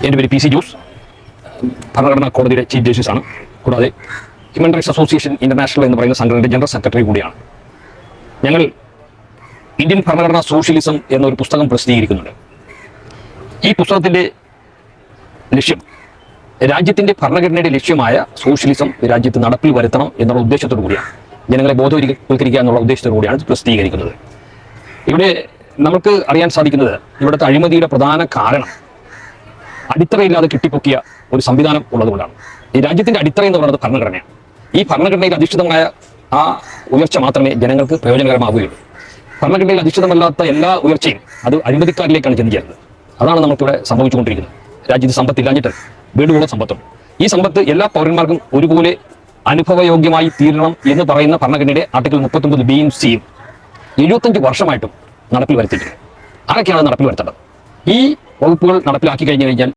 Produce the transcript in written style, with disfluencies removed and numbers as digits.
എൻ്റെ പേര് P C Jose, ഭരണഘടനാ കോടതിയുടെ ചീഫ് ജസ്റ്റിസാണ്. കൂടാതെ ഹ്യൂമൻ റൈറ്റ്സ് അസോസിയേഷൻ ഇന്റർനാഷണൽ എന്ന് പറയുന്ന സംഘടനയുടെ ജനറൽ സെക്രട്ടറി കൂടിയാണ്. ഞങ്ങൾ ഇന്ത്യൻ ഭരണഘടനാ സോഷ്യലിസം എന്നൊരു പുസ്തകം പ്രസിദ്ധീകരിക്കുന്നുണ്ട്. ഈ പുസ്തകത്തിൻ്റെ ലക്ഷ്യം രാജ്യത്തിൻ്റെ ഭരണഘടനയുടെ ലക്ഷ്യമായ സോഷ്യലിസം രാജ്യത്ത് നടപ്പിൽ വരുത്തണം എന്നുള്ള ഉദ്ദേശത്തോടു കൂടിയാണ്, ജനങ്ങളെ ബോധവൽക്കരിക്കുക എന്നുള്ള ഉദ്ദേശത്തോടു കൂടിയാണ് ഇത് പ്രസിദ്ധീകരിക്കുന്നത്. ഇവിടെ നമുക്ക് അറിയാൻ സാധിക്കുന്നത് ഇവിടുത്തെ അഴിമതിയുടെ പ്രധാന കാരണം അടിത്തറയില്ലാതെ കെട്ടിപ്പൊക്കിയ ഒരു സംവിധാനം ഉള്ളതുകൊണ്ടാണ്. ഈ രാജ്യത്തിൻ്റെ അടിത്തറ എന്ന് പറയുന്നത് ഭരണഘടനയാണ്. ഈ ഭരണഘടനയിൽ അധിഷ്ഠിതമായ ആ ഉയർച്ച മാത്രമേ ജനങ്ങൾക്ക് പ്രയോജനകരമാവുകയുള്ളൂ. ഭരണഘടനയിൽ അധിഷ്ഠിതമല്ലാത്ത എല്ലാ ഉയർച്ചയും അത് അഴിമതിക്കാരിലേക്കാണ് ചെന്ന് ചേരുന്നത്. അതാണ് നമുക്കിവിടെ സംഭവിച്ചുകൊണ്ടിരിക്കുന്നത്. രാജ്യത്ത് സമ്പത്തില്ലാഞ്ഞിട്ട് വീടുകളും സമ്പത്തുണ്ട്. ഈ സമ്പത്ത് എല്ലാ പൗരന്മാർക്കും ഒരുപോലെ അനുഭവയോഗ്യമായി തീരണം എന്ന് പറയുന്ന ഭരണഘടനയുടെ ആർട്ടിക്കിൾ 39 ബിയും സിയും 75 വർഷമായിട്ടും നടപ്പിൽ വരുത്തിയിട്ടുണ്ട്. ആരൊക്കെയാണ് നടപ്പിൽ വരുത്തേണ്ടത്? ഈ വകുപ്പുകൾ നടപ്പിലാക്കി കഴിഞ്ഞാൽ